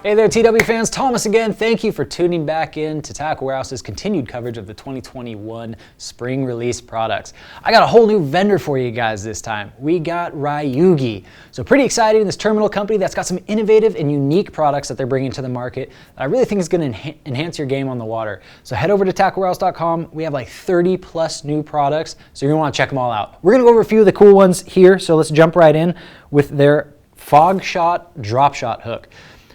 Hey there, TW fans, Thomas again. Thank you for tuning back in to Tackle Warehouse's continued coverage of the 2021 spring release products. I got a whole new vendor for you guys this time. We got Ryugi. So pretty excited in this terminal company that's got some innovative and unique products that they're bringing to the market that I really think is going to enhance your game on the water. So head over to tacklewarehouse.com. We have like 30 plus new products, so you're going to want to check them all out. We're going to go over a few of the cool ones here, so let's jump right in with their Fog Shot Drop Shot Hook.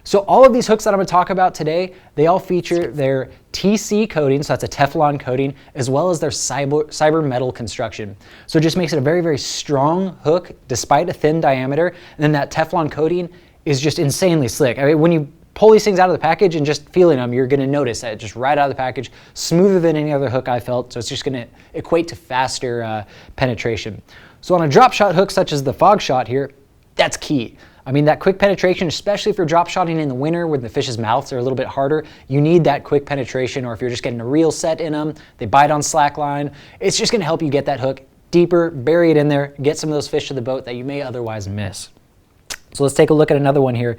So all of these hooks that I'm going to talk about today, they all feature their TC coating, so that's a Teflon coating, as well as their cyber metal construction. So it just makes it a very, very strong hook despite a thin diameter. And then that Teflon coating is just insanely slick. I mean, when you pull these things out of the package and just feeling them, you're going to notice that just right out of the package, smoother than any other hook I felt. So it's just going to equate to faster penetration. So on a drop shot hook such as the Fog Shot here, that's key. I mean, that quick penetration, especially if you're drop shotting in the winter when the fish's mouths are a little bit harder, you need that quick penetration, or if you're just getting a reel set in them, they bite on slack line, it's just gonna help you get that hook deeper, bury it in there, get some of those fish to the boat that you may otherwise miss. So let's take a look at another one here.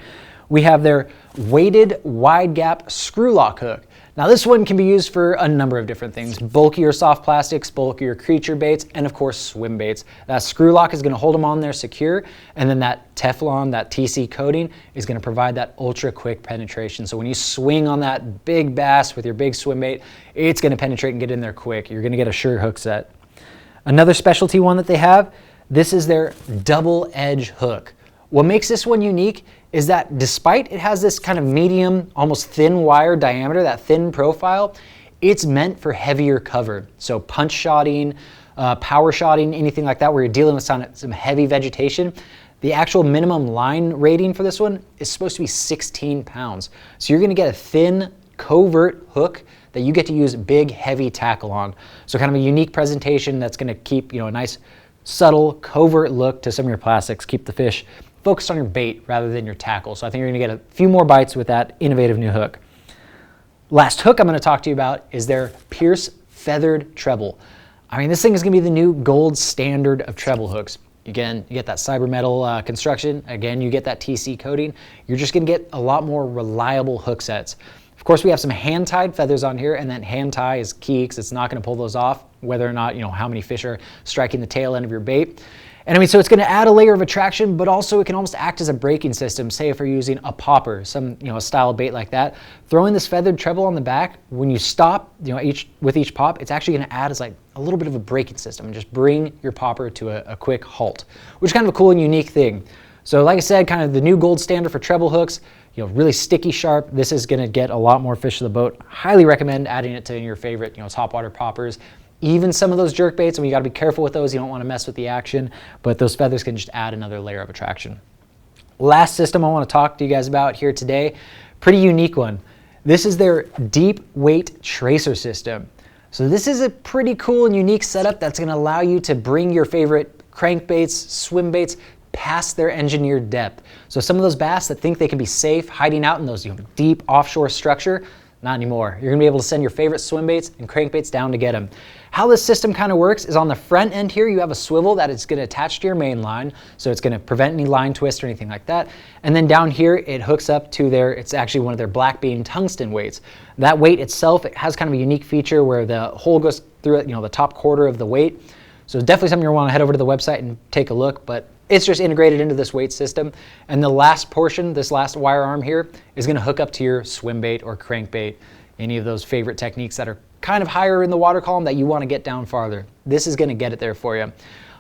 We have their weighted wide gap screw lock hook. Now this one can be used for a number of different things: bulkier soft plastics, bulkier creature baits, and of course swim baits. That screw lock is going to hold them on there secure, and then that Teflon, that TC coating, is going to provide that ultra quick penetration. So when you swing on that big bass with your big swim bait, it's going to penetrate and get in there quick. You're going to get a sure hook set. Another specialty one that they have, this is their double edge hook. What makes this one unique is that despite it has this kind of medium, almost thin wire diameter, that thin profile, it's meant for heavier cover. So punch shotting, power shotting, anything like that where you're dealing with some heavy vegetation, the actual minimum line rating for this one is supposed to be 16 pounds. So you're gonna get a thin, covert hook that you get to use big, heavy tackle on. So kind of a unique presentation that's gonna keep, a nice, subtle, covert look to some of your plastics, keep the fish focused on your bait rather than your tackle. So I think you're gonna get a few more bites with that innovative new hook. Last hook I'm gonna talk to you about is their Pierce Feathered Treble. I mean, this thing is gonna be the new gold standard of treble hooks. Again, you get that cyber metal construction. Again, you get that TC coating. You're just gonna get a lot more reliable hook sets. Of course, we have some hand-tied feathers on here, and that hand tie is key because it's not gonna pull those off, whether or not, how many fish are striking the tail end of your bait. And I mean, so it's gonna add a layer of attraction, but also it can almost act as a braking system. Say if you're using a popper, a style bait like that, throwing this feathered treble on the back, when you stop, with each pop, it's actually gonna add as like a little bit of a braking system and just bring your popper to a quick halt, which is kind of a cool and unique thing. So like I said, kind of the new gold standard for treble hooks, really sticky sharp. This is gonna get a lot more fish to the boat. Highly recommend adding it to your favorite, topwater poppers. Even some of those jerk baits, and you gotta be careful with those, you don't wanna mess with the action, but those feathers can just add another layer of attraction. Last system I wanna talk to you guys about here today, pretty unique one. This is their deep weight tracer system. So this is a pretty cool and unique setup that's gonna allow you to bring your favorite crankbaits, swim baits, past their engineered depth. So some of those bass that think they can be safe hiding out in those deep offshore structure, not anymore. You're gonna be able to send your favorite swim baits and crankbaits down to get them. How this system kind of works is on the front end here, you have a swivel that is gonna attach to your main line, so it's gonna prevent any line twist or anything like that. And then down here, it hooks up to it's actually one of their black beam tungsten weights. That weight itself, it has kind of a unique feature where the hole goes through it, the top quarter of the weight. So definitely something you'll wanna head over to the website and take a look, but it's just integrated into this weight system. And the last portion, this last wire arm here, is gonna hook up to your swim bait or crankbait, any of those favorite techniques that are kind of higher in the water column that you wanna get down farther. This is gonna get it there for you.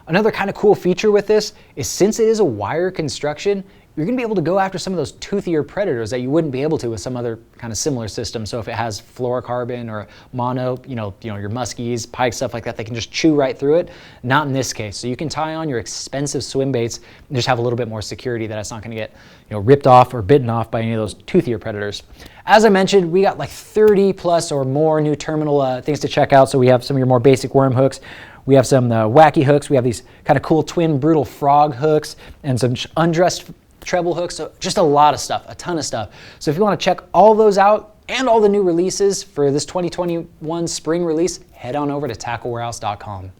Another kind of cool feature with this is since it is a wire construction, you're gonna be able to go after some of those toothier predators that you wouldn't be able to with some other kind of similar system. So if it has fluorocarbon or mono, your muskies, pike, stuff like that, they can just chew right through it. Not in this case. So you can tie on your expensive swim baits and just have a little bit more security that it's not gonna get ripped off or bitten off by any of those toothier predators. As I mentioned, we got like 30 plus or more new terminal things to check out. So we have some of your more basic worm hooks. We have some wacky hooks. We have these kind of cool twin brutal frog hooks and some undressed treble hooks. So just a lot of stuff, a ton of stuff. So if you want to check all those out and all the new releases for this 2021 spring release, head on over to tacklewarehouse.com.